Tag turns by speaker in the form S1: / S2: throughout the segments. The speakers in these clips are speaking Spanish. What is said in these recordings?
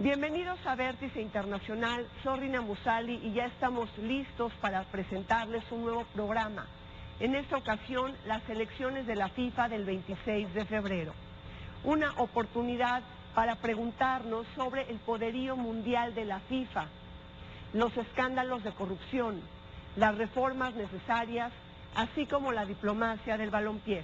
S1: Bienvenidos a Vértice Internacional, soy Rina Musali y ya estamos listos para presentarles un nuevo programa. En esta ocasión, las elecciones de la FIFA del 26 de febrero. Una oportunidad para preguntarnos sobre el poderío mundial de la FIFA, los escándalos de corrupción, las reformas necesarias, así como la diplomacia del balompié.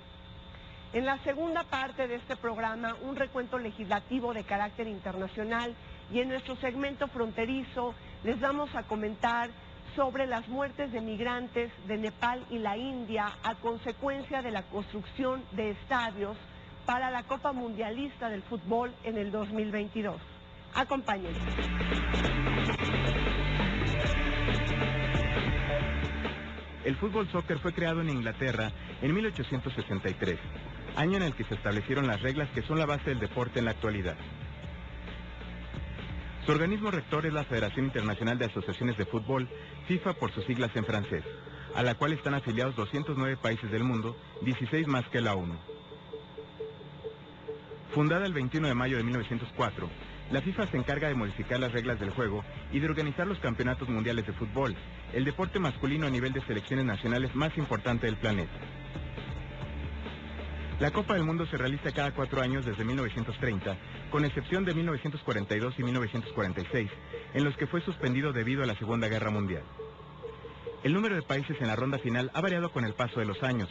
S1: En la segunda parte de este programa, un recuento legislativo de carácter internacional, y en nuestro segmento fronterizo les vamos a comentar sobre las muertes de migrantes de Nepal y la India a consecuencia de la construcción de estadios para la Copa Mundialista del Fútbol en el 2022. Acompáñenos.
S2: El fútbol soccer fue creado en Inglaterra en 1863, año en el que se establecieron las reglas que son la base del deporte en la actualidad. Su organismo rector es la Federación Internacional de Asociaciones de Fútbol, FIFA por sus siglas en francés, a la cual están afiliados 209 países del mundo, 16 más que la ONU. Fundada el 21 de mayo de 1904, la FIFA se encarga de modificar las reglas del juego y de organizar los campeonatos mundiales de fútbol, el deporte masculino a nivel de selecciones nacionales más importante del planeta. La Copa del Mundo se realiza cada 4 años desde 1930, con excepción de 1942 y 1946, en los que fue suspendido debido a la Segunda Guerra Mundial. El número de países en la ronda final ha variado con el paso de los años,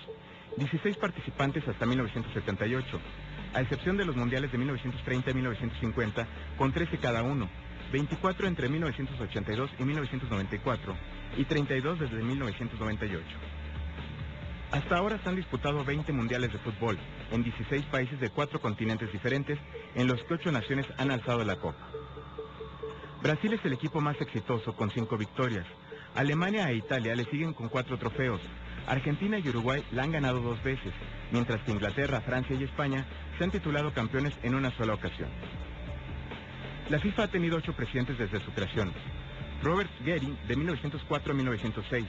S2: 16 participantes hasta 1978, a excepción de los mundiales de 1930 y 1950, con 13 cada uno, 24 entre 1982 y 1994, y 32 desde 1998. Hasta ahora se han disputado 20 mundiales de fútbol, en 16 países de 4 continentes diferentes, en los que 8 naciones han alzado la copa. Brasil es el equipo más exitoso, con 5 victorias. Alemania e Italia le siguen con 4 trofeos. Argentina y Uruguay la han ganado 2 veces, mientras que Inglaterra, Francia y España se han titulado campeones en una sola ocasión. La FIFA ha tenido 8 presidentes desde su creación. Robert Gehring, de 1904 a 1906.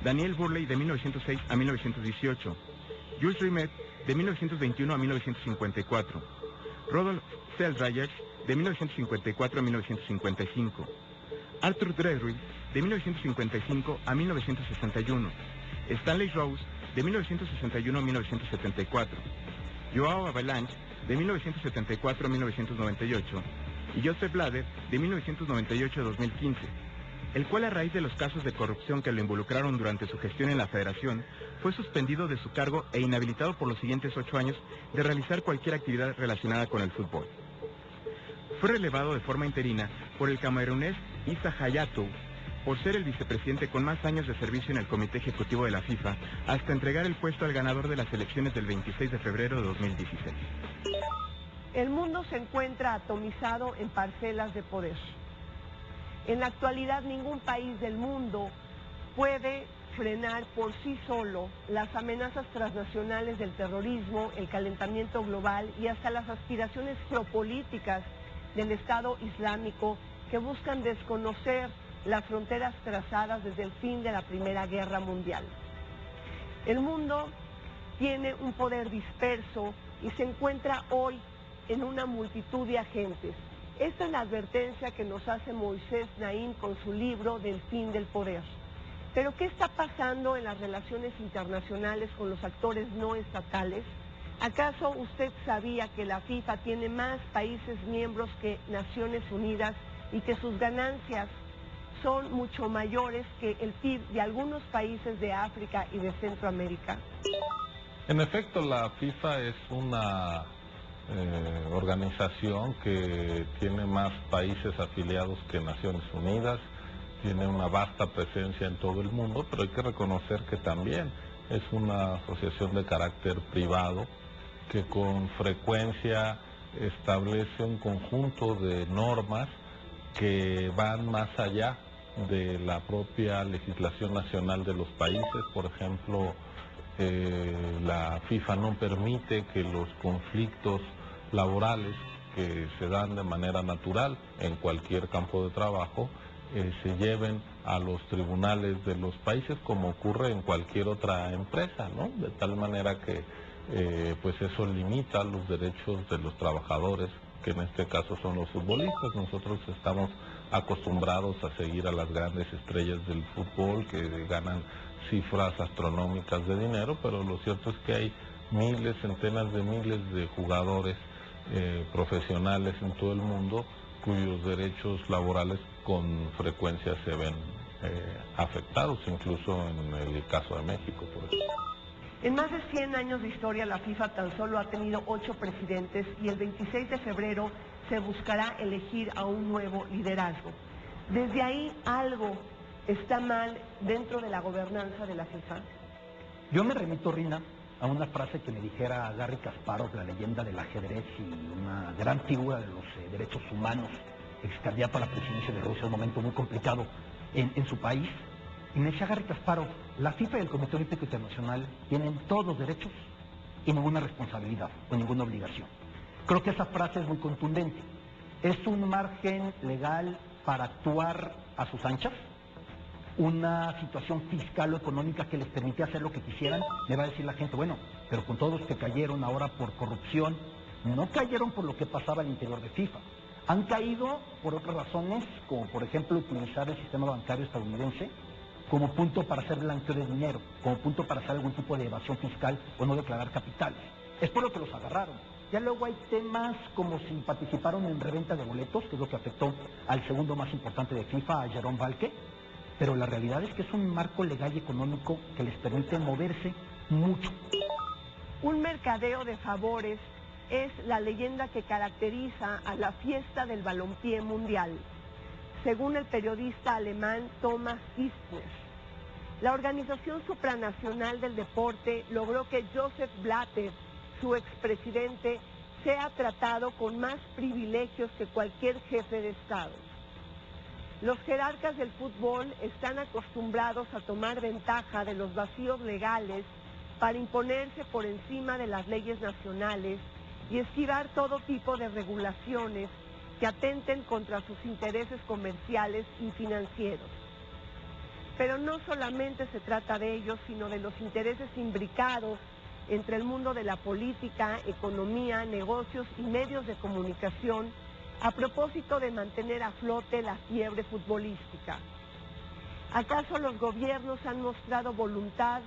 S2: Daniel Burley, de 1906 a 1918. Jules Rimet, de 1921 a 1954. Rodolphe Seldrayers, de 1954 a 1955. Arthur Drewry, de 1955 a 1961. Stanley Rose, de 1961 a 1974. Joao Avalanche, de 1974 a 1998. Y Joseph Blatter, de 1998 a 2015, el cual, a raíz de los casos de corrupción que lo involucraron durante su gestión en la federación, fue suspendido de su cargo e inhabilitado por los siguientes 8 años de realizar cualquier actividad relacionada con el fútbol. Fue relevado de forma interina por el camerunés Issa Hayatou, por ser el vicepresidente con más años de servicio en el Comité Ejecutivo de la FIFA, hasta entregar el puesto al ganador de las elecciones del 26 de febrero de 2016.
S1: El mundo se encuentra atomizado en parcelas de poder. En la actualidad, ningún país del mundo puede frenar por sí solo las amenazas transnacionales del terrorismo, el calentamiento global y hasta las aspiraciones geopolíticas del Estado Islámico que buscan desconocer las fronteras trazadas desde el fin de la Primera Guerra Mundial. El mundo tiene un poder disperso y se encuentra hoy en una multitud de agentes. Esta es la advertencia que nos hace Moisés Naim con su libro Del fin del poder. Pero ¿qué está pasando en las relaciones internacionales con los actores no estatales? ¿Acaso usted sabía que la FIFA tiene más países miembros que Naciones Unidas y que sus ganancias son mucho mayores que el PIB de algunos países de África y de Centroamérica?
S3: En efecto, la FIFA es una organización que tiene más países afiliados que Naciones Unidas, tiene una vasta presencia en todo el mundo, pero hay que reconocer que también es una asociación de carácter privado que con frecuencia establece un conjunto de normas que van más allá de la propia legislación nacional de los países. Por ejemplo, la FIFA no permite que los conflictos laborales que se dan de manera natural en cualquier campo de trabajo se lleven a los tribunales de los países como ocurre en cualquier otra empresa, ¿no? De tal manera que pues eso limita los derechos de los trabajadores que en este caso son los futbolistas. Nosotros estamos acostumbrados a seguir a las grandes estrellas del fútbol que ganan cifras astronómicas de dinero, pero lo cierto es que hay miles, centenas de miles de jugadores profesionales en todo el mundo cuyos derechos laborales con frecuencia se ven afectados, incluso en el caso de México, por ejemplo.
S1: En más de 100 años de historia, la FIFA tan solo ha tenido 8 presidentes y el 26 de febrero se buscará elegir a un nuevo liderazgo. Desde ahí, ¿algo está mal dentro de la gobernanza de la FIFA?
S4: Yo me remito, Rina, a una frase que me dijera Garry Kasparov, la leyenda del ajedrez y una gran figura de los derechos humanos, ex candidato a la presidencia de Rusia, un momento muy complicado en su país. Y me decía Garry Kasparov, la FIFA y el Comité Olímpico Internacional tienen todos los derechos y ninguna responsabilidad o ninguna obligación. Creo que esa frase es muy contundente. Es un margen legal para actuar a sus anchas, una situación fiscal o económica que les permitía hacer lo que quisieran. Me va a decir la gente, bueno, pero con todos los que cayeron ahora por corrupción, no cayeron por lo que pasaba al interior de FIFA. Han caído por otras razones, como por ejemplo utilizar el sistema bancario estadounidense como punto para hacer blanqueo de dinero, como punto para hacer algún tipo de evasión fiscal o no declarar capitales. Es por lo que los agarraron. Ya luego hay temas como si participaron en reventa de boletos, que es lo que afectó al segundo más importante de FIFA, a Jerome Valcke, pero la realidad es que es un marco legal y económico que les permite moverse mucho.
S1: Un mercadeo de favores es la leyenda que caracteriza a la fiesta del balompié mundial, según el periodista alemán Thomas Isner. La Organización Supranacional del Deporte logró que Joseph Blatter, su expresidente, sea tratado con más privilegios que cualquier jefe de Estado. Los jerarcas del fútbol están acostumbrados a tomar ventaja de los vacíos legales para imponerse por encima de las leyes nacionales y esquivar todo tipo de regulaciones que atenten contra sus intereses comerciales y financieros. Pero no solamente se trata de ellos, sino de los intereses imbricados entre el mundo de la política, economía, negocios y medios de comunicación a propósito de mantener a flote la fiebre futbolística. ¿Acaso los gobiernos han mostrado voluntad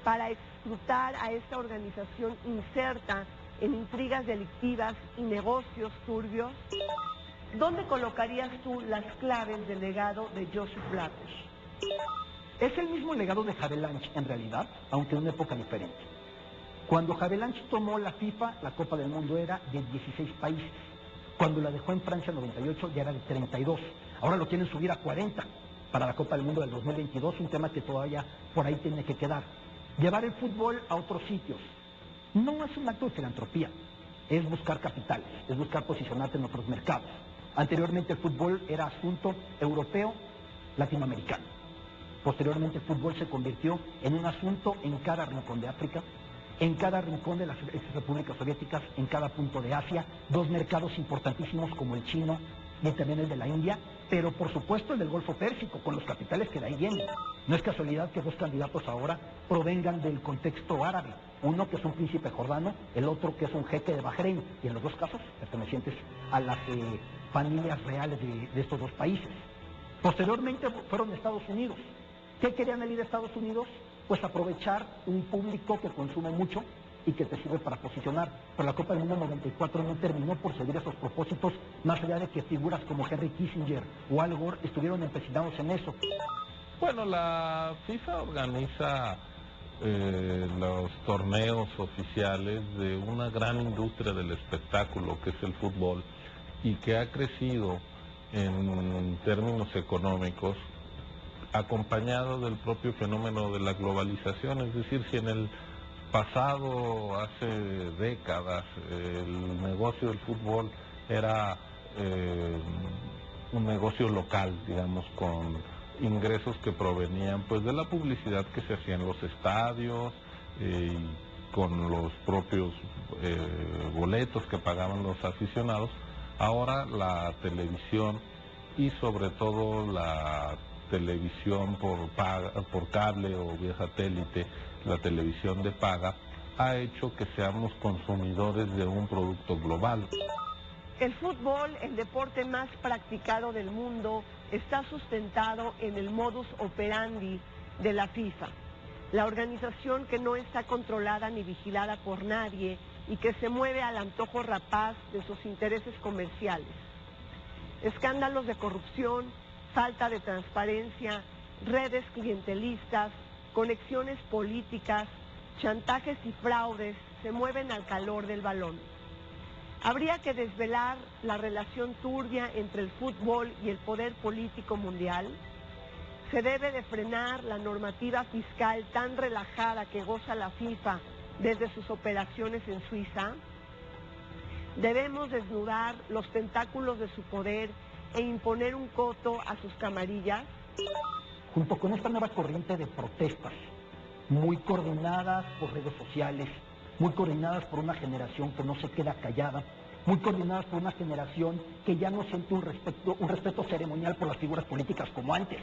S1: para escrutar a esta organización inserta en intrigas delictivas y negocios turbios? ¿Dónde colocarías tú las claves del legado de Joseph Blatter?
S4: Es el mismo legado de Havelange en realidad, aunque en una época diferente. Cuando Havelange tomó la FIFA, la Copa del Mundo era de 16 países. Cuando la dejó en Francia en 98 ya era de 32. Ahora lo quieren subir a 40 para la Copa del Mundo del 2022, un tema que todavía por ahí tiene que quedar. Llevar el fútbol a otros sitios no es un acto de filantropía, es buscar capitales, es buscar posicionarte en otros mercados. Anteriormente el fútbol era asunto europeo, latinoamericano. Posteriormente el fútbol se convirtió en un asunto en cada rincón de África, en cada rincón de las repúblicas soviéticas, en cada punto de Asia, dos mercados importantísimos como el chino y también el de la India, pero por supuesto el del Golfo Pérsico, con los capitales que de ahí vienen. No es casualidad que dos candidatos ahora provengan del contexto árabe, uno que es un príncipe jordano, el otro que es un jeque de Bahrein, y en los dos casos pertenecientes a las familias reales de estos dos países. Posteriormente fueron Estados Unidos. ¿Qué querían el ir a Estados Unidos? Pues aprovechar un público que consume mucho y que te sirve para posicionar. Pero la Copa del Mundo 94 no terminó por seguir esos propósitos, más allá de que figuras como Henry Kissinger o Al Gore estuvieron empecinados en eso.
S3: Bueno, la FIFA organiza los torneos oficiales de una gran industria del espectáculo que es el fútbol y que ha crecido en términos económicos acompañado del propio fenómeno de la globalización. Es decir, si en el pasado, hace décadas, el negocio del fútbol era un negocio local, digamos, con ingresos que provenían pues de la publicidad que se hacía en los estadios, con los propios boletos que pagaban los aficionados. Ahora la televisión y sobre todo la televisión por cable o vía satélite, la televisión de paga, ha hecho que seamos consumidores de un producto global.
S1: El fútbol, el deporte más practicado del mundo, está sustentado en el modus operandi de la FIFA, la organización que no está controlada ni vigilada por nadie y que se mueve al antojo rapaz de sus intereses comerciales. Escándalos de corrupción, falta de transparencia, redes clientelistas, conexiones políticas, chantajes y fraudes se mueven al calor del balón. Habría que desvelar la relación turbia entre el fútbol y el poder político mundial. Se debe de frenar la normativa fiscal tan relajada que goza la FIFA desde sus operaciones en Suiza. Debemos desnudar los tentáculos de su poder e imponer un coto a sus camarillas.
S4: Junto con esta nueva corriente de protestas, muy coordinadas por redes sociales, muy coordinadas por una generación que no se queda callada, muy coordinadas por una generación que ya no siente un respeto ceremonial por las figuras políticas como antes.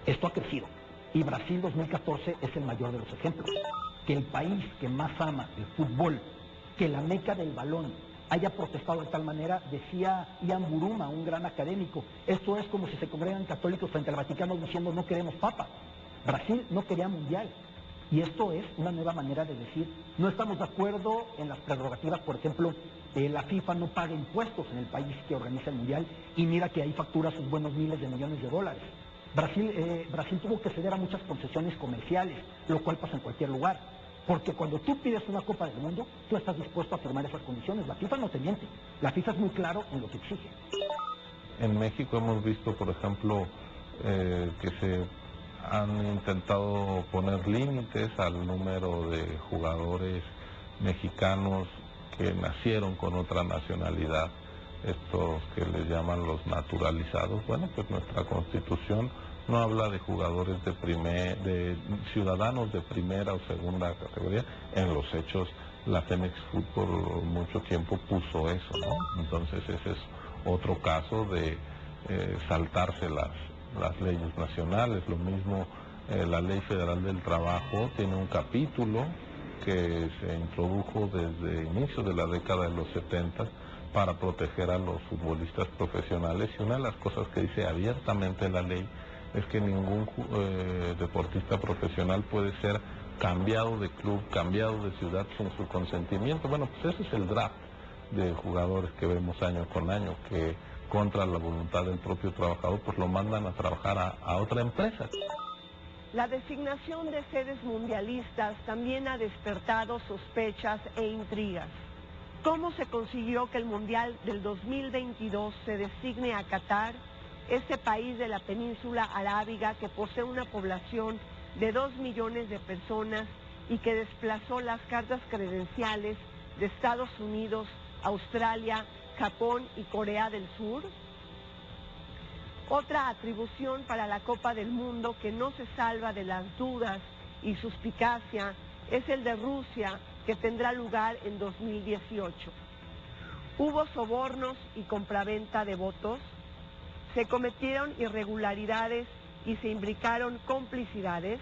S4: Esto ha crecido y Brasil 2014 es el mayor de los ejemplos. Que el país que más ama el fútbol, que la meca del balón, haya protestado de tal manera, decía Ian Buruma, un gran académico, esto es como si se congregan católicos frente al Vaticano diciendo no queremos papa. Brasil no quería mundial. Y esto es una nueva manera de decir, no estamos de acuerdo en las prerrogativas, por ejemplo, la FIFA no paga impuestos en el país que organiza el mundial y mira que ahí factura sus buenos miles de millones de dólares. Brasil tuvo que ceder a muchas concesiones comerciales, lo cual pasa en cualquier lugar. Porque cuando tú pides una Copa del Mundo, tú estás dispuesto a firmar esas condiciones. La FIFA no te miente. La FIFA es muy claro en lo que exige.
S3: En México hemos visto, por ejemplo, que se han intentado poner límites al número de jugadores mexicanos que nacieron con otra nacionalidad, estos que les llaman los naturalizados. Bueno, pues nuestra Constitución no habla de jugadores de ciudadanos de primera o segunda categoría. En los hechos, la Femex Food por mucho tiempo puso eso, ¿no? Entonces ese es otro caso de saltarse las leyes nacionales. Lo mismo, la Ley Federal del Trabajo tiene un capítulo que se introdujo desde inicio de la década de los 70 para proteger a los futbolistas profesionales, y una de las cosas que dice abiertamente la ley es que ningún deportista profesional puede ser cambiado de club, cambiado de ciudad sin su consentimiento. Bueno, pues ese es el draft de jugadores que vemos año con año, que contra la voluntad del propio trabajador, pues lo mandan a trabajar a otra empresa.
S1: La designación de sedes mundialistas también ha despertado sospechas e intrigas. ¿Cómo se consiguió que el Mundial del 2022 se designe a Qatar, este país de la península arábiga que posee una población de 2 millones de personas y que desplazó las cartas credenciales de Estados Unidos, Australia, Japón y Corea del Sur? Otra atribución para la Copa del Mundo que no se salva de las dudas y suspicacia es el de Rusia, que tendrá lugar en 2018. ¿Hubo sobornos y compraventa de votos? ¿Se cometieron irregularidades y se imbricaron complicidades?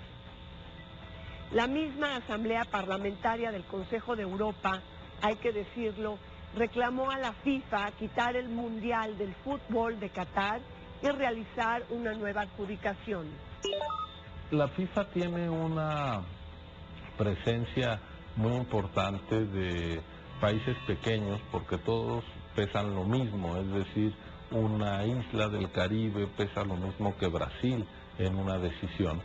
S1: La misma Asamblea Parlamentaria del Consejo de Europa, hay que decirlo, reclamó a la FIFA quitar el Mundial del Fútbol de Qatar y realizar una nueva adjudicación.
S3: La FIFA tiene una presencia muy importante de países pequeños porque todos pesan lo mismo, es decir, una isla del Caribe pesa lo mismo que Brasil en una decisión.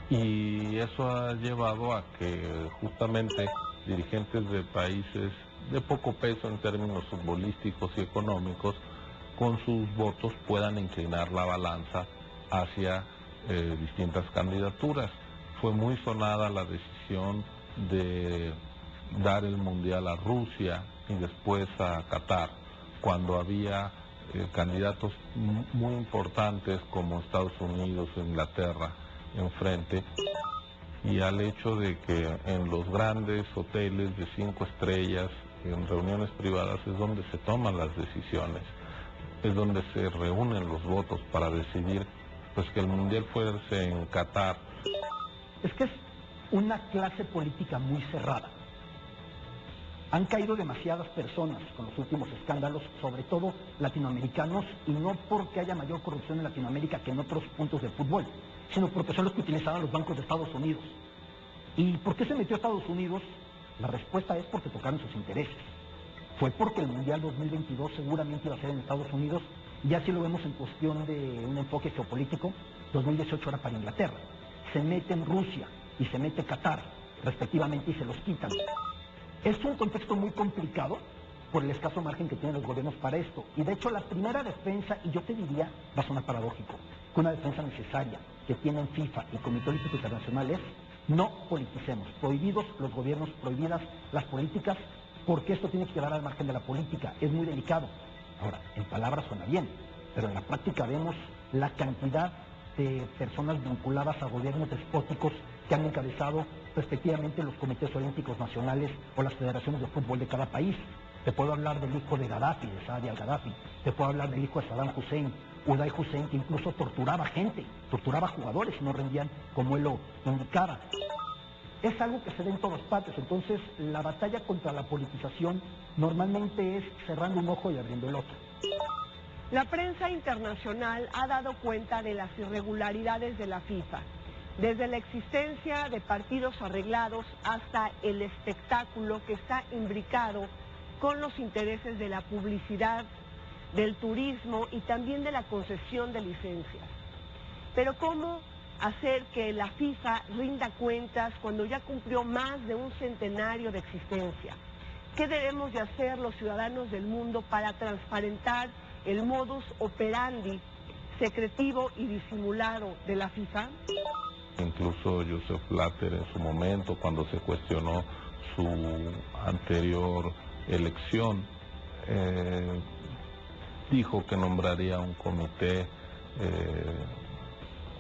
S3: Y eso ha llevado a que justamente dirigentes de países de poco peso en términos futbolísticos y económicos, con sus votos puedan inclinar la balanza hacia distintas candidaturas. Fue muy sonada la decisión de dar el Mundial a Rusia y después a Qatar, cuando había candidatos muy importantes como Estados Unidos o Inglaterra enfrente, y al hecho de que en los grandes hoteles de 5 estrellas, en reuniones privadas, es donde se toman las decisiones, es donde se reúnen los votos para decidir pues que el Mundial fuese en Qatar.
S4: Es que es una clase política muy cerrada. Han caído demasiadas personas con los últimos escándalos, sobre todo latinoamericanos, y no porque haya mayor corrupción en Latinoamérica que en otros puntos del fútbol, sino porque son los que utilizaban los bancos de Estados Unidos. ¿Y por qué se metió a Estados Unidos? La respuesta es porque tocaron sus intereses. Fue porque el Mundial 2022 seguramente iba a ser en Estados Unidos, ya si lo vemos en cuestión de un enfoque geopolítico, 2018 era para Inglaterra. Se mete en Rusia y se mete Qatar, respectivamente, y se los quitan. Es un contexto muy complicado por el escaso margen que tienen los gobiernos para esto. Y de hecho la primera defensa, y yo te diría, va a sonar paradójico, que una defensa necesaria que tienen FIFA y Comité Olímpico Internacional es no politicemos. Prohibidos los gobiernos, prohibidas las políticas, porque esto tiene que quedar al margen de la política. Es muy delicado. Ahora, en palabras suena bien, pero en la práctica vemos la cantidad de personas vinculadas a gobiernos despóticos que han encabezado respectivamente los comités olímpicos nacionales o las federaciones de fútbol de cada país. Te puedo hablar del hijo de Gaddafi, de Saadi al-Gaddafi, te puedo hablar del hijo de Saddam Hussein, Uday Hussein, que incluso torturaba gente, torturaba jugadores y no rendían como él lo indicaba. Es algo que se da en todas partes, entonces la batalla contra la politización normalmente es cerrando un ojo y abriendo el otro.
S1: La prensa internacional ha dado cuenta de las irregularidades de la FIFA, desde la existencia de partidos arreglados hasta el espectáculo que está imbricado con los intereses de la publicidad, del turismo y también de la concesión de licencias. Pero ¿cómo hacer que la FIFA rinda cuentas cuando ya cumplió más de un centenario de existencia? ¿Qué debemos de hacer los ciudadanos del mundo para transparentar el modus operandi secretivo y disimulado de la FIFA?
S3: Incluso Joseph Blatter en su momento, cuando se cuestionó su anterior elección, dijo que nombraría un comité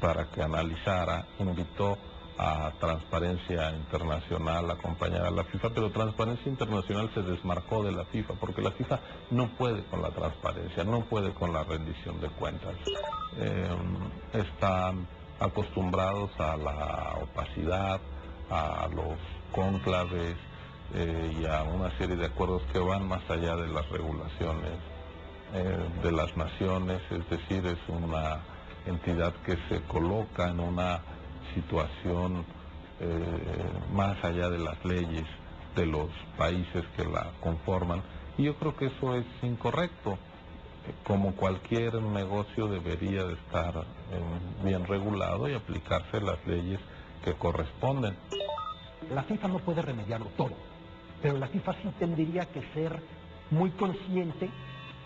S3: para que analizara, invitó a Transparencia Internacional a acompañar a la FIFA, pero Transparencia Internacional se desmarcó de la FIFA, porque la FIFA no puede con la transparencia, no puede con la rendición de cuentas. Están acostumbrados a la opacidad, a los cónclaves y a una serie de acuerdos que van más allá de las regulaciones de las naciones, es decir, es una entidad que se coloca en una situación más allá de las leyes de los países que la conforman, y yo creo que eso es incorrecto. Como cualquier negocio debería de estar bien regulado y aplicarse las leyes que corresponden.
S4: La FIFA no puede remediarlo todo, pero la FIFA sí tendría que ser muy consciente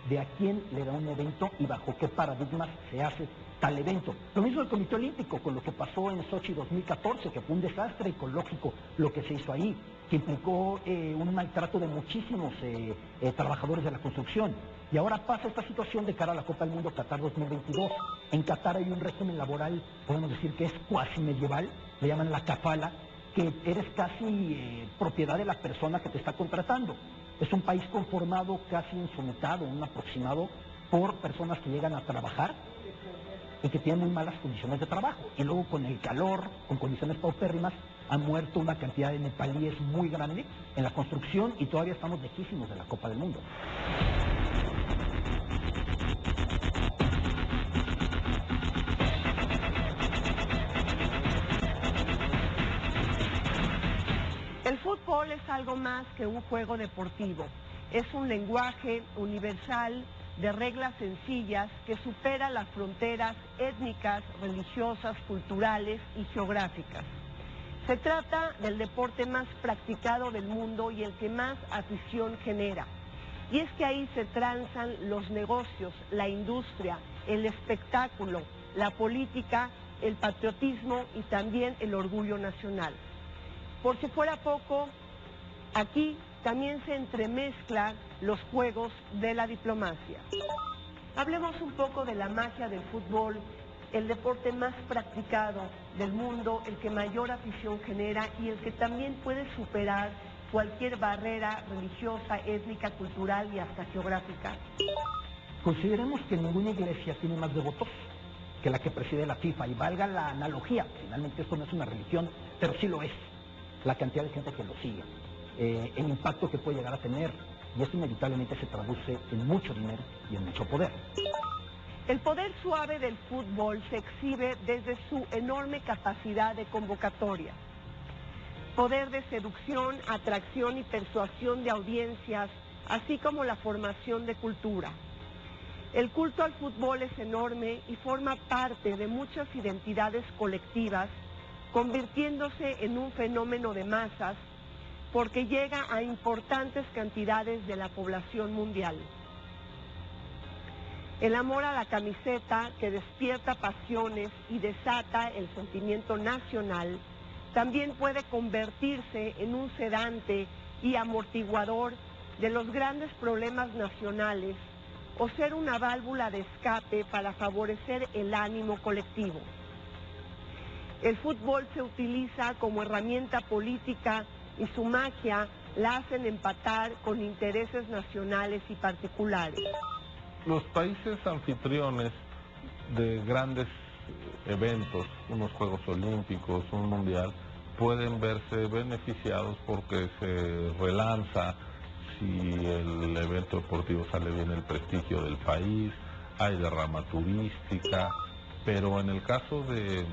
S4: de a quién le da un evento y bajo qué paradigmas se hace tal evento. Lo mismo el Comité Olímpico con lo que pasó en Sochi 2014, que fue un desastre ecológico lo que se hizo ahí, que implicó un maltrato de muchísimos trabajadores de la construcción. Y ahora pasa esta situación de cara a la Copa del Mundo Qatar 2022. En Qatar hay un régimen laboral, podemos decir que es cuasi medieval, le llaman la kafala, que eres casi propiedad de la persona que te está contratando. Es un país conformado casi en su mitad o un aproximado por personas que llegan a trabajar y que tienen muy malas condiciones de trabajo. Y luego con el calor, con condiciones paupérrimas, ha muerto una cantidad de nepalíes muy grande en la construcción y todavía estamos lejísimos de la Copa del Mundo.
S1: El fútbol es algo más que un juego deportivo. Es un lenguaje universal de reglas sencillas que supera las fronteras étnicas, religiosas, culturales y geográficas. Se trata del deporte más practicado del mundo y el que más afición genera. Y es que ahí se transan los negocios, la industria, el espectáculo, la política, el patriotismo y también el orgullo nacional. Por si fuera poco, aquí también se entremezclan los juegos de la diplomacia. Hablemos un poco de la magia del fútbol, el deporte más practicado del mundo, el que mayor afición genera y el que también puede superar cualquier barrera religiosa, étnica, cultural y hasta geográfica.
S4: Consideremos que ninguna iglesia tiene más devotos que la que preside la FIFA, y valga la analogía, finalmente esto no es una religión, pero sí lo es, la cantidad de gente que lo sigue. el impacto que puede llegar a tener. Y esto inevitablemente se traduce en mucho dinero y en mucho poder.
S1: El poder suave del fútbol se exhibe desde su enorme capacidad de convocatoria. Poder de seducción, atracción y persuasión de audiencias, así como la formación de cultura. El culto al fútbol es enorme y forma parte de muchas identidades colectivas, convirtiéndose en un fenómeno de masas, porque llega a importantes cantidades de la población mundial. El amor a la camiseta, que despierta pasiones y desata el sentimiento nacional, también puede convertirse en un sedante y amortiguador de los grandes problemas nacionales o ser una válvula de escape para favorecer el ánimo colectivo. El fútbol se utiliza como herramienta política y su magia la hacen empatar con intereses nacionales y particulares.
S3: Los países anfitriones de grandes eventos, unos Juegos Olímpicos, un Mundial, pueden verse beneficiados porque se relanza, si el evento deportivo sale bien, el prestigio del país, hay derrama turística, pero en el caso de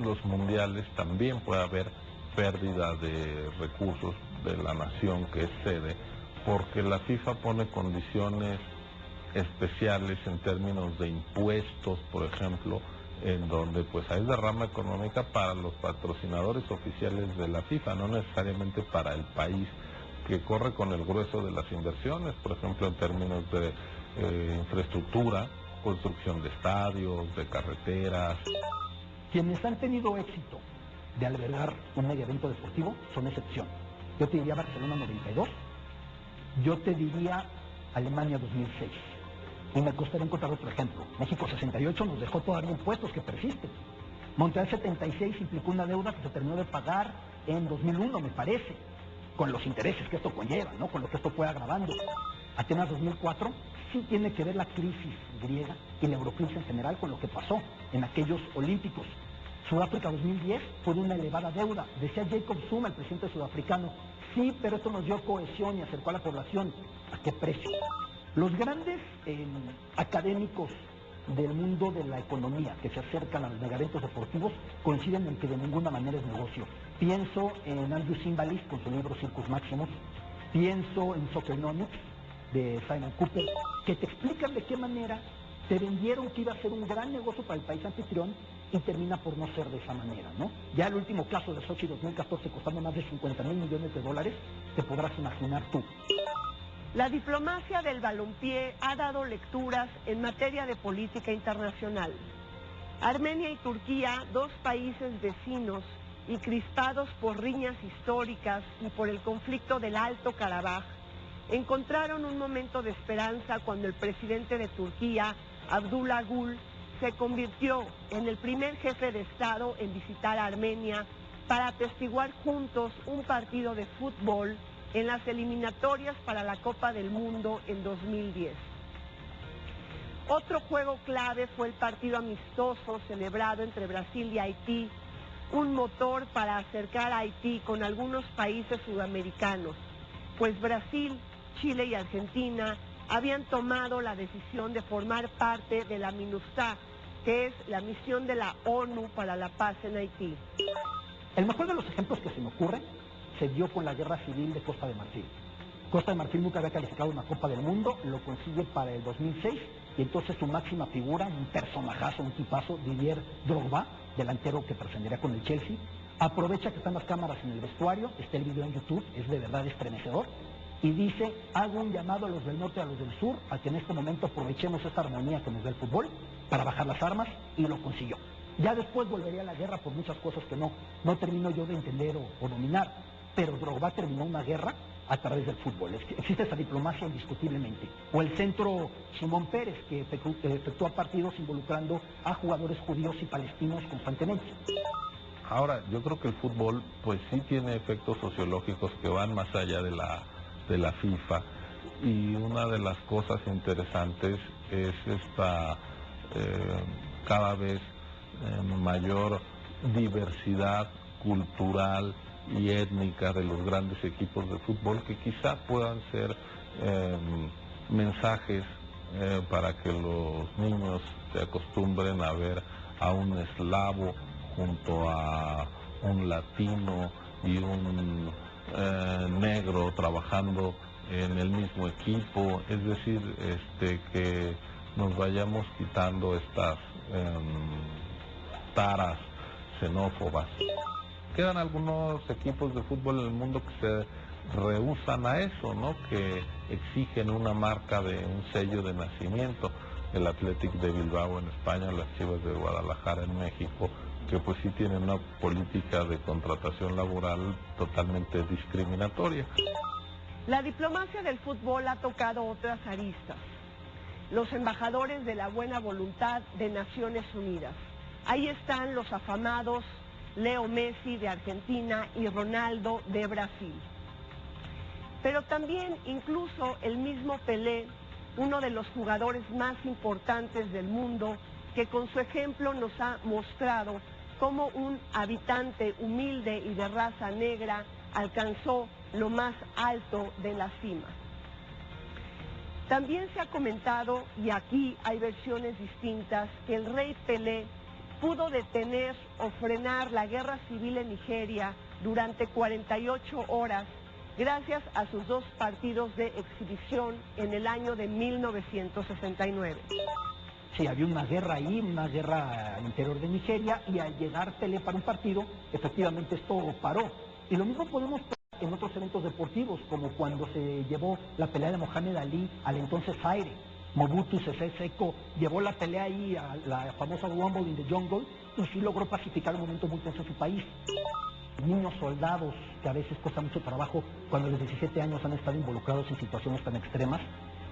S3: los mundiales también puede haber pérdida de recursos de la nación que es sede, porque la FIFA pone condiciones especiales en términos de impuestos, por ejemplo, en donde pues hay derrama económica para los patrocinadores oficiales de la FIFA, no necesariamente para el país, que corre con el grueso de las inversiones, por ejemplo, en términos de infraestructura, construcción de estadios, de carreteras.
S4: Quienes han tenido éxito de albergar un mega evento deportivo son excepción. Yo te diría Barcelona 92, yo te diría Alemania 2006. Y me costaría encontrar otro ejemplo. México 68 nos dejó todavía impuestos que persisten. Montreal 76 implicó una deuda que se terminó de pagar en 2001, me parece, con los intereses que esto conlleva, ¿no? Con lo que esto fue agravando. Atenas 2004 sí tiene que ver la crisis griega y la eurocrisis en general con lo que pasó en aquellos olímpicos. Sudáfrica 2010 fue de una elevada deuda. Decía Jacob Zuma, el presidente sudafricano, sí, pero esto nos dio cohesión y acercó a la población. ¿A qué precio? Los grandes académicos del mundo de la economía que se acercan a los megaeventos deportivos coinciden en que de ninguna manera es negocio. Pienso en Andrew Zimbalist con su libro Circus Maximus, pienso en Soccernomics de Simon Cooper, que te explican de qué manera te vendieron que iba a ser un gran negocio para el país anfitrión y termina por no ser de esa manera, ¿no? Ya el último caso de Sochi 2014 costando más de $50,000 millones, te podrás imaginar tú.
S1: La diplomacia del balompié ha dado lecturas en materia de política internacional. Armenia y Turquía, dos países vecinos y crispados por riñas históricas y por el conflicto del Alto Karabaj, encontraron un momento de esperanza cuando el presidente de Turquía, Abdullah Gül, se convirtió en el primer jefe de Estado en visitar a Armenia para atestiguar juntos un partido de fútbol en las eliminatorias para la Copa del Mundo en 2010. Otro juego clave fue el partido amistoso celebrado entre Brasil y Haití, un motor para acercar a Haití con algunos países sudamericanos, pues Brasil, Chile y Argentina habían tomado la decisión de formar parte de la MINUSTAH, que es la misión de la ONU para la paz en Haití.
S4: El mejor de los ejemplos que se me ocurre se dio con la guerra civil de Costa de Marfil. Costa de Marfil nunca había calificado una Copa del Mundo, lo consigue para el 2006 y entonces su máxima figura, un personajazo, un tipazo, Didier Drogba, delantero que trascendería con el Chelsea, aprovecha que están las cámaras en el vestuario, está el video en YouTube, es de verdad estremecedor, y dice, hago un llamado a los del norte y a los del sur, a que en este momento aprovechemos esta armonía que nos da el fútbol para bajar las armas, y lo consiguió. Ya después volvería a la guerra por muchas cosas que no termino yo de entender o dominar, pero Drogba terminó una guerra a través del fútbol. Existe esa diplomacia indiscutiblemente. O el centro Simón Pérez, que efectúa partidos involucrando a jugadores judíos y palestinos constantemente.
S3: Ahora, yo creo que el fútbol pues sí tiene efectos sociológicos que van más allá de la FIFA, y una de las cosas interesantes es esta cada vez mayor diversidad cultural y étnica de los grandes equipos de fútbol, que quizá puedan ser mensajes para que los niños se acostumbren a ver a un eslavo junto a un latino y un negro trabajando en el mismo equipo, es decir, que nos vayamos quitando estas taras xenófobas. Quedan algunos equipos de fútbol en el mundo que se rehúsan a eso, ¿no? Que exigen una marca de un sello de nacimiento. El Athletic de Bilbao en España, las Chivas de Guadalajara en México, que pues sí tienen una política de contratación laboral totalmente discriminatoria.
S1: La diplomacia del fútbol ha tocado otras aristas. Los embajadores de la buena voluntad de Naciones Unidas. Ahí están los afamados Leo Messi de Argentina y Ronaldo de Brasil. Pero también incluso el mismo Pelé, uno de los jugadores más importantes del mundo, que con su ejemplo nos ha mostrado cómo un habitante humilde y de raza negra alcanzó lo más alto de la cima. También se ha comentado, y aquí hay versiones distintas, que el rey Pelé pudo detener o frenar la guerra civil en Nigeria durante 48 horas gracias a sus 2 partidos de exhibición en el año de 1969.
S4: Sí, había una guerra ahí, una guerra al interior de Nigeria, y al llegar Pelé para un partido, efectivamente esto paró. Y lo mismo podemos ver en otros eventos deportivos, como cuando se llevó la pelea de Mohamed Ali al entonces Zaire. Mobutu Sese Seko llevó la pelea ahí a la famosa Rumble in the Jungle y sí logró pacificar un momento muy tenso en su país. Niños soldados que a veces cuesta mucho trabajo cuando a los 17 años han estado involucrados en situaciones tan extremas,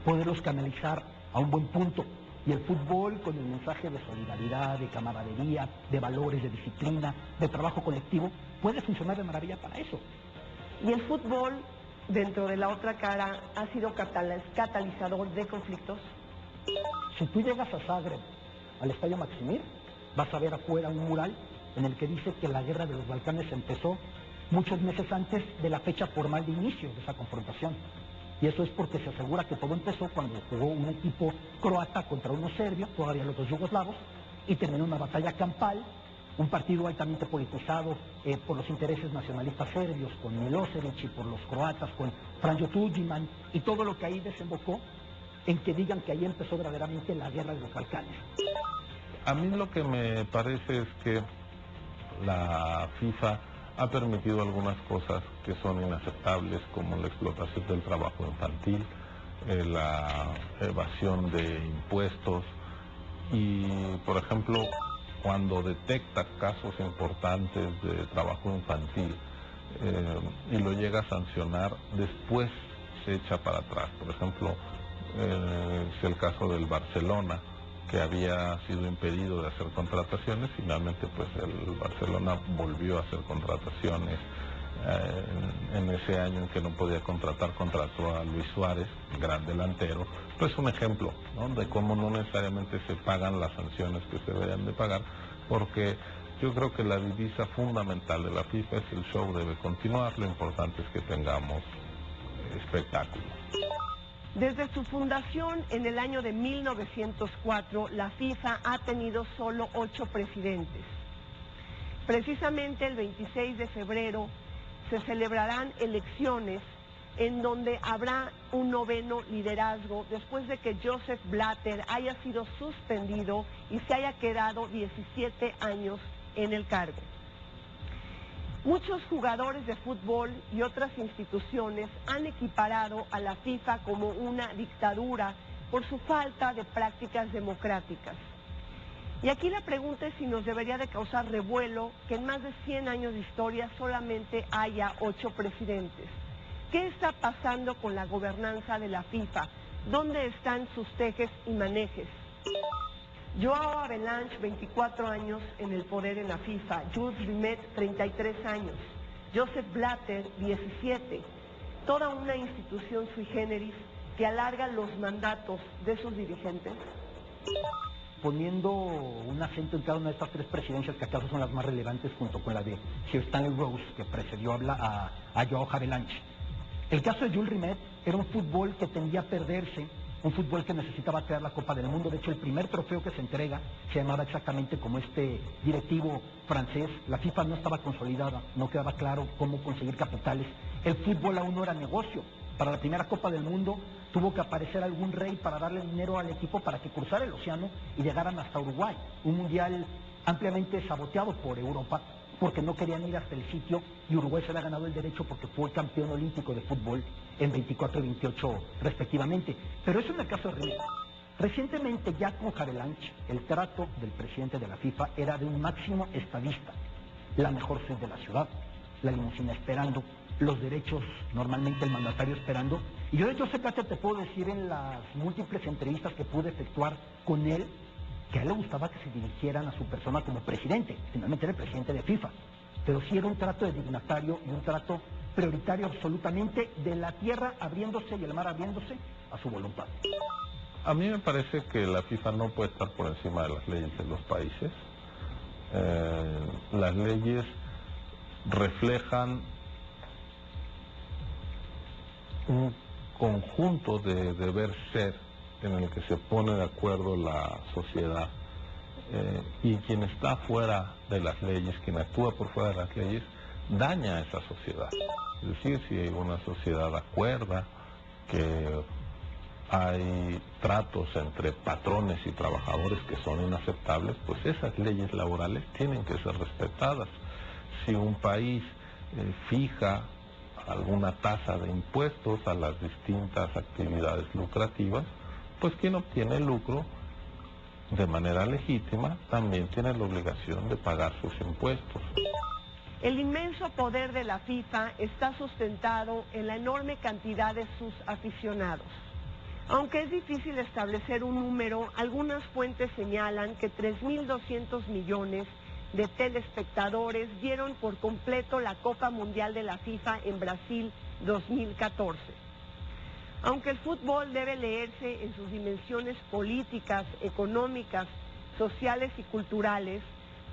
S4: poderlos canalizar a un buen punto. Y el fútbol, con el mensaje de solidaridad, de camaradería, de valores, de disciplina, de trabajo colectivo, puede funcionar de maravilla para eso.
S1: Y el fútbol, dentro de la otra cara, ha sido catalizador de conflictos.
S4: Si tú llegas a Zagreb, al Estadio Maksimir, vas a ver afuera un mural en el que dice que la guerra de los Balcanes empezó muchos meses antes de la fecha formal de inicio de esa confrontación. Y eso es porque se asegura que todo empezó cuando jugó un equipo croata contra uno serbio, todavía los dos yugoslavos, y terminó una batalla campal, un partido altamente politizado por los intereses nacionalistas serbios, con Milosevic, y por los croatas, con Franjo Tuđman, y todo lo que ahí desembocó en que digan que ahí empezó verdaderamente la guerra de los Balcanes.
S3: A mí lo que me parece es que la FIFA ha permitido algunas cosas que son inaceptables, como la explotación del trabajo infantil, la evasión de impuestos y, por ejemplo, cuando detecta casos importantes de trabajo infantil y lo llega a sancionar, después se echa para atrás. Por ejemplo, es el caso del Barcelona, que había sido impedido de hacer contrataciones. Finalmente pues el Barcelona volvió a hacer contrataciones. En ese año en que no podía contratar, contrató a Luis Suárez, gran delantero. Pues un ejemplo, ¿no?, de cómo no necesariamente se pagan las sanciones que se deberían de pagar, porque yo creo que la divisa fundamental de la FIFA es el show debe continuar, lo importante es que tengamos espectáculo.
S1: Desde su fundación en el año de 1904, la FIFA ha tenido solo 8 presidentes. Precisamente el 26 de febrero se celebrarán elecciones en donde habrá un 9º liderazgo después de que Joseph Blatter haya sido suspendido y se haya quedado 17 años en el cargo. Muchos jugadores de fútbol y otras instituciones han equiparado a la FIFA como una dictadura por su falta de prácticas democráticas. Y aquí la pregunta es si nos debería de causar revuelo que en más de 100 años de historia solamente haya 8 presidentes. ¿Qué está pasando con la gobernanza de la FIFA? ¿Dónde están sus tejes y manejes? Joao Havelange, 24 años en el poder en la FIFA. Jules Rimet, 33 años. Joseph Blatter, 17. Toda una institución sui generis que alarga los mandatos de sus dirigentes.
S4: poniendo un acento en cada una de estas tres presidencias, que acaso son las más relevantes junto con la de Sir Stanley Rose, que precedió a Joao Havelange. El caso de Jules Rimet era un fútbol que tendía a perderse, un fútbol que necesitaba crear la Copa del Mundo. De hecho, el primer trofeo que se entrega se llamaba exactamente como este directivo francés. La FIFA no estaba consolidada, no quedaba claro cómo conseguir capitales. El fútbol aún no era negocio. Para la primera Copa del Mundo tuvo que aparecer algún rey para darle dinero al equipo para que cruzara el océano y llegaran hasta Uruguay. Un mundial ampliamente saboteado por Europa, porque no querían ir hasta el sitio, y Uruguay se había ganado el derecho porque fue campeón olímpico de fútbol en 24 y 28 respectivamente. Pero eso en el caso de Rimet. Recientemente, ya con Havelange, el trato del presidente de la FIFA era de un máximo estadista: la mejor suite de la ciudad, la limusina esperando, los derechos, normalmente el mandatario esperando. Y yo de Josep Blatter te puedo decir, en las múltiples entrevistas que pude efectuar con él, que a él le gustaba que se dirigieran a su persona como presidente. Finalmente era el presidente de FIFA, pero sí era un trato de dignatario y un trato prioritario absolutamente, de la tierra abriéndose y el mar abriéndose a su voluntad.
S3: A mí me parece que la FIFA no puede estar por encima de las leyes de los países. Las leyes reflejan un conjunto de deber ser en el que se pone de acuerdo la sociedad, y quien está fuera de las leyes, quien actúa por fuera de las leyes, daña a esa sociedad. Es decir, si una sociedad acuerda que hay tratos entre patrones y trabajadores que son inaceptables, pues esas leyes laborales tienen que ser respetadas. Si un país fija alguna tasa de impuestos a las distintas actividades lucrativas, pues quien obtiene lucro de manera legítima también tiene la obligación de pagar sus impuestos.
S1: El inmenso poder de la FIFA está sustentado en la enorme cantidad de sus aficionados. Aunque es difícil establecer un número, algunas fuentes señalan que 3.200 millones de telespectadores vieron por completo la Copa Mundial de la FIFA en Brasil 2014. Aunque el fútbol debe leerse en sus dimensiones políticas, económicas, sociales y culturales,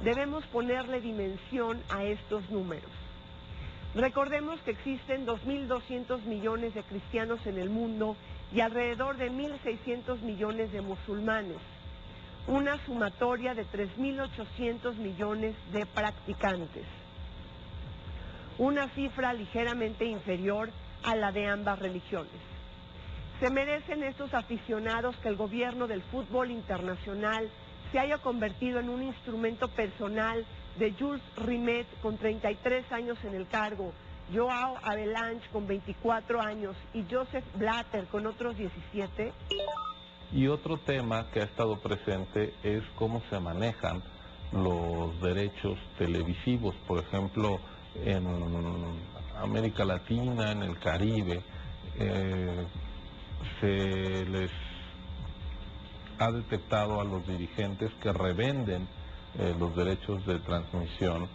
S1: debemos ponerle dimensión a estos números. Recordemos que existen 2.200 millones de cristianos en el mundo y alrededor de 1.600 millones de musulmanes, una sumatoria de 3.800 millones de practicantes, una cifra ligeramente inferior a la de ambas religiones. Se merecen estos aficionados que el gobierno del fútbol internacional se haya convertido en un instrumento personal de Jules Rimet con 33 años en el cargo, Joao Havelange con 24 años y Joseph Blatter con otros 17.
S3: Y otro tema que ha estado presente es cómo se manejan los derechos televisivos. Por ejemplo, en América Latina, en el Caribe, se les ha detectado a los dirigentes que revenden los derechos de transmisión,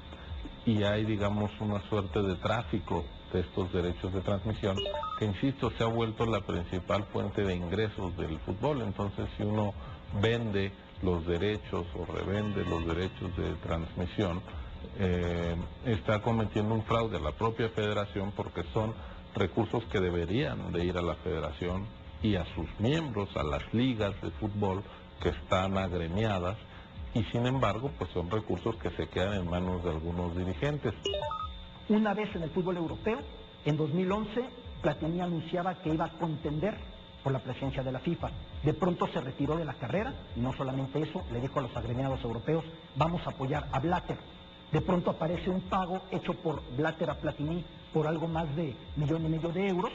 S3: y hay, digamos, una suerte de tráfico de estos derechos de transmisión que, insisto, se ha vuelto la principal fuente de ingresos del fútbol. Entonces, si uno vende los derechos o revende los derechos de transmisión, está cometiendo un fraude a la propia federación, porque son recursos que deberían de ir a la federación y a sus miembros, a las ligas de fútbol que están agremiadas, y sin embargo pues son recursos que se quedan en manos de algunos dirigentes.
S4: Una vez en el fútbol europeo, en 2011, Platini anunciaba que iba a contender por la presidencia de la FIFA. De pronto se retiró de la carrera, y no solamente eso, le dijo a los agremiados europeos: vamos a apoyar a Blatter. De pronto aparece un pago hecho por Blatter a Platini por algo más de 1,5 millones de euros,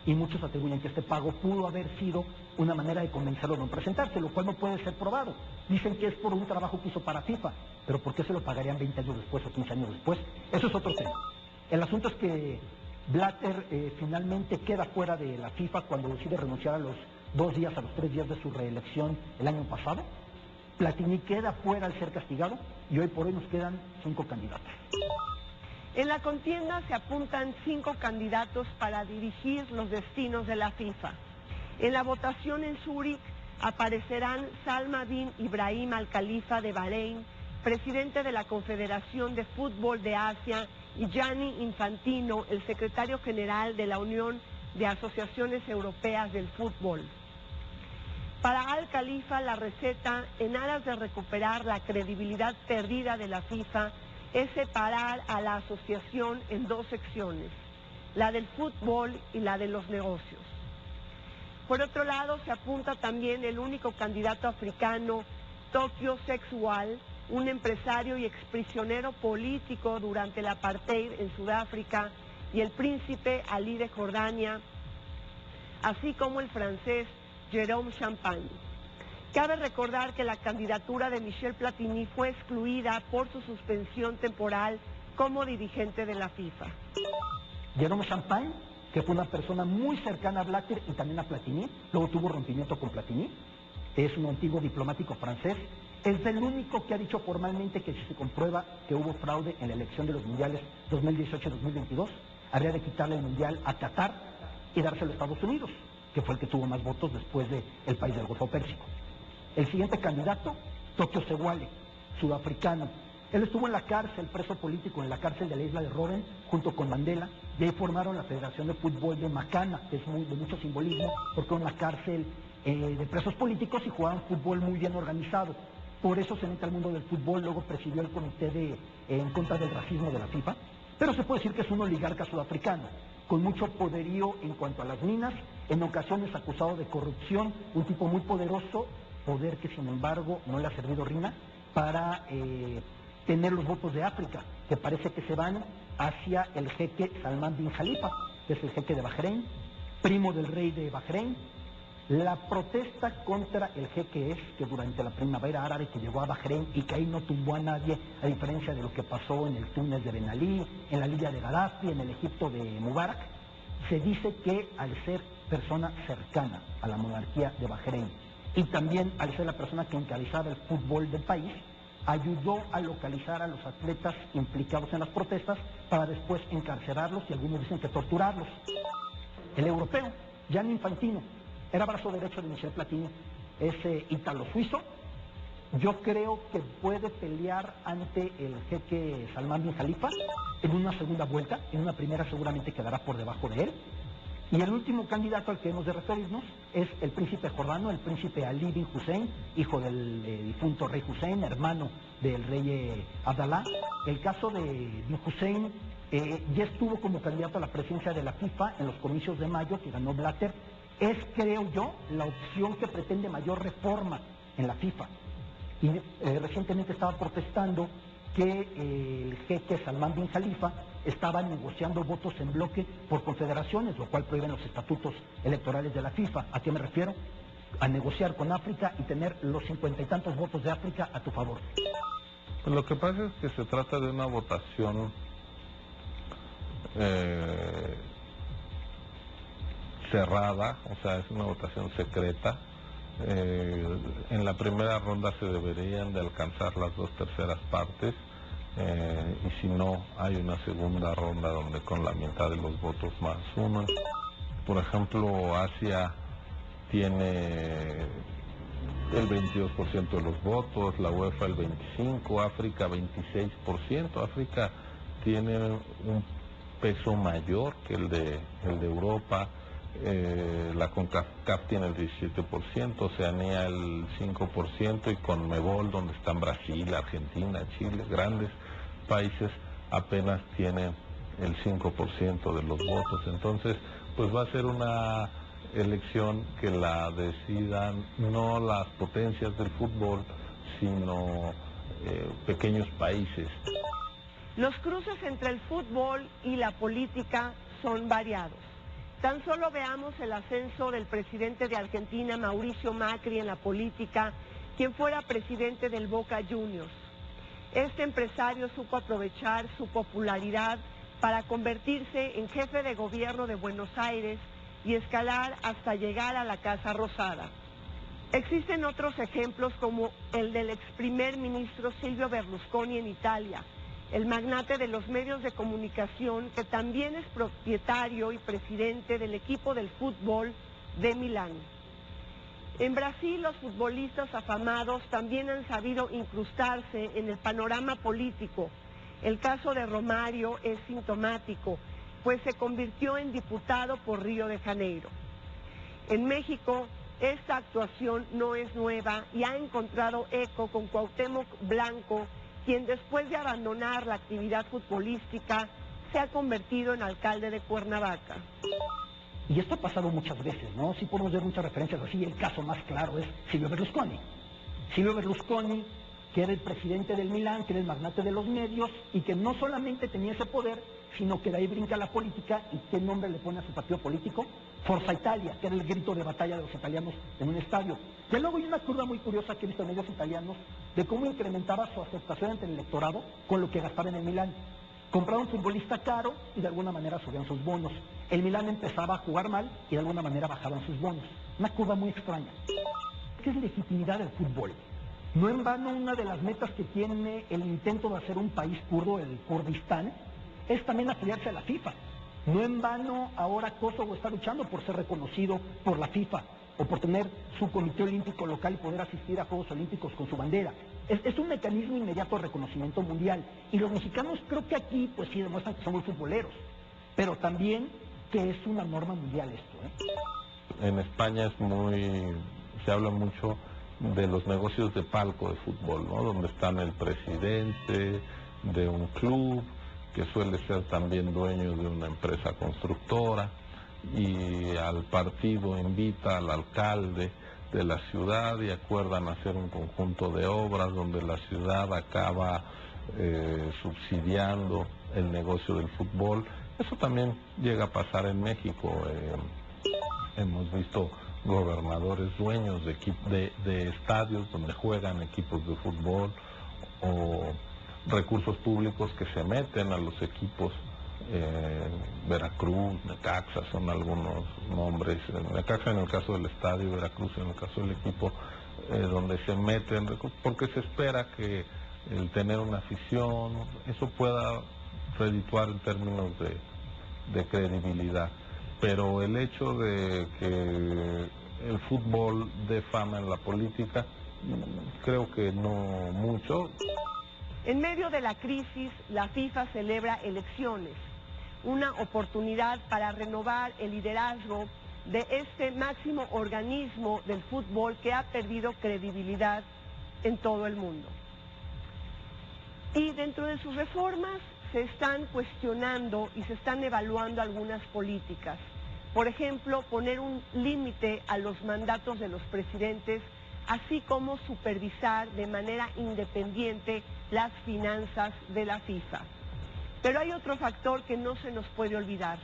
S4: y muchos atribuyen que este pago pudo haber sido una manera de convencerlo de no presentarse, lo cual no puede ser probado. Dicen que es por un trabajo que hizo para FIFA, pero ¿por qué se lo pagarían 20 años después o 15 años después? Eso es otro tema. El asunto es que Blatter finalmente queda fuera de la FIFA cuando decide renunciar a los 2 días, a los 3 días de su reelección el año pasado. Platini queda fuera al ser castigado, y hoy por hoy nos quedan 5 candidatos.
S1: En la contienda se apuntan 5 candidatos para dirigir los destinos de la FIFA. En la votación en Zúrich aparecerán Salma bin Ibrahim Al Khalifa de Bahrein, presidente de la Confederación de Fútbol de Asia, y Gianni Infantino, el secretario general de la Unión de Asociaciones Europeas del Fútbol. Para Al Khalifa, la receta, en aras de recuperar la credibilidad perdida de la FIFA, es separar a la asociación en dos secciones, la del fútbol y la de los negocios. Por otro lado, se apunta también el único candidato africano, Tokyo Sexual, un empresario y exprisionero político durante el apartheid en Sudáfrica, y el príncipe Ali de Jordania, así como el francés Jérôme Champagne. Cabe recordar que la candidatura de Michel Platini fue excluida por su suspensión temporal como dirigente de la FIFA.
S4: Jérôme Champagne, que fue una persona muy cercana a Blatter y también a Platini, luego tuvo rompimiento con Platini, es un antiguo diplomático francés, es el único que ha dicho formalmente que si se comprueba que hubo fraude en la elección de los mundiales 2018-2022, habría de quitarle el mundial a Qatar y dárselo a Estados Unidos, que fue el que tuvo más votos después del país del Golfo Pérsico. El siguiente candidato, Tokyo Sexual, sudafricano. Él estuvo en la cárcel, preso político, en la cárcel de la isla de Robben, junto con Mandela, y ahí formaron la Federación de Fútbol de Macana, que es de mucho simbolismo, porque era una cárcel de presos políticos y jugaban fútbol muy bien organizado. Por eso se mete al mundo del fútbol, luego presidió el comité en contra del racismo de la FIFA, pero se puede decir que es un oligarca sudafricano, con mucho poderío en cuanto a las minas, en ocasiones acusado de corrupción, un tipo muy poderoso, poder que sin embargo no le ha servido rina para tener los votos de África, que parece que se van hacia el jeque Salman bin Khalifa, que es el jeque de Bahrein, primo del rey de Bahrein. La protesta contra el jeque es que durante la primavera árabe que llegó a Bahrein y que ahí no tumbó a nadie, a diferencia de lo que pasó en el túnel de Ben Ali, en la Libia de Gaddafi, en el Egipto de Mubarak, se dice que al ser persona cercana a la monarquía de Bahrein y también al ser la persona que encabezaba el fútbol del país, ayudó a localizar a los atletas implicados en las protestas para después encarcelarlos y algunos dicen que torturarlos. El europeo, Gianni Infantino, era brazo derecho de Michel Platini, es ítalo-suizo. Yo creo que puede pelear ante el jeque Salman bin Khalifa en una segunda vuelta, en una primera seguramente quedará por debajo de él. Y el último candidato al que hemos de referirnos es el príncipe jordano, el príncipe Ali bin Hussein, hijo del difunto rey Hussein, hermano del rey Abdalá. El caso de bin Hussein ya estuvo como candidato a la presidencia de la FIFA en los comicios de mayo que ganó Blatter. Es, creo yo, la opción que pretende mayor reforma en la FIFA. Y recientemente estaba protestando que el jeque Salman bin Khalifa estaba negociando votos en bloque por confederaciones, lo cual prohíben los estatutos electorales de la FIFA. ¿A qué me refiero? A negociar con África y tener los 50 y tantos votos de África a tu favor.
S3: Pues lo que pasa es que se trata de una votación cerrada, o sea, es una votación secreta. En la primera ronda se deberían de alcanzar las 2/3 partes, y si no, hay una segunda ronda donde con la mitad de los votos más uno. Por ejemplo, Asia tiene el 22% de los votos, la UEFA el 25%, África 26%. África tiene un peso mayor que el de Europa. La CONCACAF tiene el 17%, Oceanía el 5% y CONMEBOL, donde están Brasil, Argentina, Chile, grandes países, apenas tiene el 5% de los votos. Entonces, pues va a ser una elección que la decidan no las potencias del fútbol, sino pequeños países.
S1: Los cruces entre el fútbol y la política son variados. Tan solo veamos el ascenso del presidente de Argentina, Mauricio Macri, en la política, quien fuera presidente del Boca Juniors. Este empresario supo aprovechar su popularidad para convertirse en jefe de gobierno de Buenos Aires y escalar hasta llegar a la Casa Rosada. Existen otros ejemplos como el del ex primer ministro Silvio Berlusconi en Italia, el magnate de los medios de comunicación que también es propietario y presidente del equipo del fútbol de Milán. En Brasil, los futbolistas afamados también han sabido incrustarse en el panorama político. El caso de Romário es sintomático, pues se convirtió en diputado por Río de Janeiro. En México, esta actuación no es nueva y ha encontrado eco con Cuauhtémoc Blanco, quien después de abandonar la actividad futbolística se ha convertido en alcalde de Cuernavaca.
S4: Y esto ha pasado muchas veces, ¿no? Sí podemos ver muchas referencias así. El caso más claro es Silvio Berlusconi. Silvio Berlusconi, que era el presidente del Milán, que era el magnate de los medios, y que no solamente tenía ese poder, sino que de ahí brinca la política. ¿Y qué nombre le pone a su partido político? Forza Italia, que era el grito de batalla de los italianos en un estadio. Y luego hay una curva muy curiosa que he visto en medios italianos de cómo incrementaba su aceptación ante el electorado con lo que gastaba en el Milán. Compraba un futbolista caro y de alguna manera subían sus bonos. El Milán empezaba a jugar mal y de alguna manera bajaban sus bonos. Una curva muy extraña. ¿Qué es legitimidad del fútbol? No en vano una de las metas que tiene el intento de hacer un país kurdo, el Kurdistán, es también afiliarse a la FIFA. No en vano ahora Kosovo está luchando por ser reconocido por la FIFA o por tener su comité olímpico local y poder asistir a Juegos Olímpicos con su bandera. Es un mecanismo inmediato de reconocimiento mundial. Y los mexicanos creo que aquí pues sí demuestran que son muy futboleros, pero también que es una norma mundial esto, ¿eh?
S3: En España se habla mucho de los negocios de palco de fútbol, ¿no? Donde están el presidente de un club, que suele ser también dueño de una empresa constructora, y al partido invita al alcalde de la ciudad y acuerdan hacer un conjunto de obras donde la ciudad acaba subsidiando el negocio del fútbol. Eso también llega a pasar en México. Hemos visto gobernadores dueños de estadios donde juegan equipos de fútbol, o recursos públicos que se meten a los equipos. Veracruz, Necaxa son algunos nombres. Necaxa en el caso del estadio, Veracruz en el caso del equipo, donde se meten, porque se espera que el tener una afición, eso pueda redituar en términos de credibilidad. Pero el hecho de que el fútbol dé fama en la política, creo que no mucho.
S1: En medio de la crisis, la FIFA celebra elecciones, una oportunidad para renovar el liderazgo de este máximo organismo del fútbol que ha perdido credibilidad en todo el mundo. Y dentro de sus reformas se están cuestionando y se están evaluando algunas políticas. Por ejemplo, poner un límite a los mandatos de los presidentes, así como supervisar de manera independiente las finanzas de la FIFA. Pero hay otro factor que no se nos puede olvidar: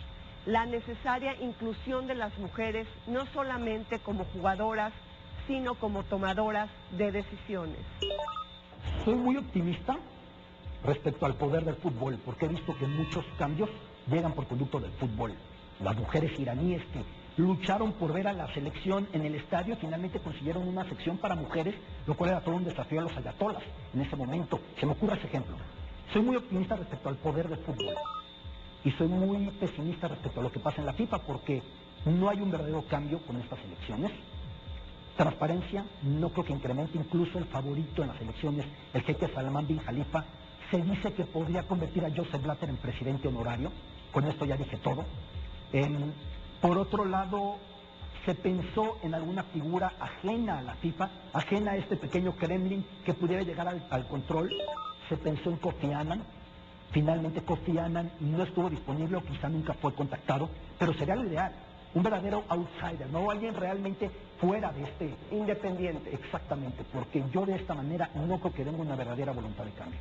S1: la necesaria inclusión de las mujeres, no solamente como jugadoras, sino como tomadoras de decisiones.
S4: Soy muy optimista respecto al poder del fútbol, porque he visto que muchos cambios llegan por conducto del fútbol. Las mujeres iraníes que lucharon por ver a la selección en el estadio, finalmente consiguieron una sección para mujeres, lo cual era todo un desafío a los ayatolas en ese momento. Se me ocurre ese ejemplo. Soy muy optimista respecto al poder del fútbol y soy muy pesimista respecto a lo que pasa en la FIFA, porque no hay un verdadero cambio con estas elecciones. Transparencia, no creo que incremente. Incluso el favorito en las elecciones, el jeque Salman bin Khalifa, se dice que podría convertir a Joseph Blatter en presidente honorario. Con esto ya dije todo. Por otro lado, se pensó en alguna figura ajena a la FIFA, ajena a este pequeño Kremlin que pudiera llegar al control. Se pensó en Kofi Annan. Finalmente Kofi Annan no estuvo disponible o quizá nunca fue contactado, pero sería lo ideal. Un verdadero outsider, no alguien realmente fuera de este...
S1: Independiente.
S4: Exactamente, porque yo de esta manera no creo que tenga una verdadera voluntad de cambio.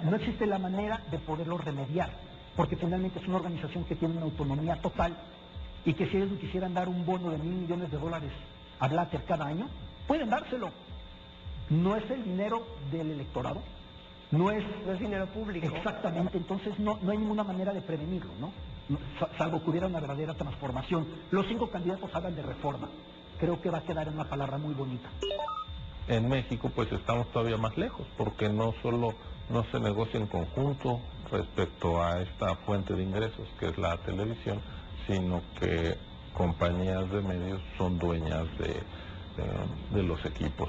S4: No existe la manera de poderlo remediar, porque finalmente es una organización que tiene una autonomía total y que si ellos quisieran dar un bono de $1.000 millones a Blatter cada año, pueden dárselo. No es el dinero del electorado, no es
S1: dinero público.
S4: Exactamente, entonces no hay ninguna manera de prevenirlo, ¿no? Salvo que hubiera una verdadera transformación. Los 5 candidatos hablan de reforma. Creo que va a quedar en una palabra muy bonita.
S3: En México pues estamos todavía más lejos, porque no solo no se negocia en conjunto respecto a esta fuente de ingresos que es la televisión, sino que compañías de medios son dueñas de los equipos.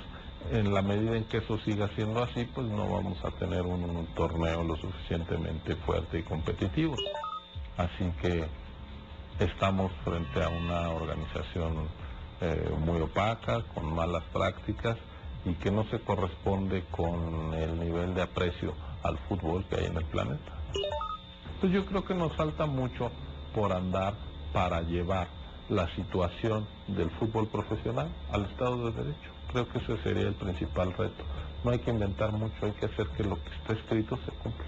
S3: En la medida en que eso siga siendo así, pues no vamos a tener un torneo lo suficientemente fuerte y competitivo. Así que estamos frente a una organización muy opaca, con malas prácticas y que no se corresponde con el nivel de aprecio al fútbol que hay en el planeta. Pues yo creo que nos falta mucho por andar para llevar la situación del fútbol profesional al Estado de Derecho. Creo que ese sería el principal reto. No hay que inventar mucho, hay que hacer que lo que está escrito se cumpla.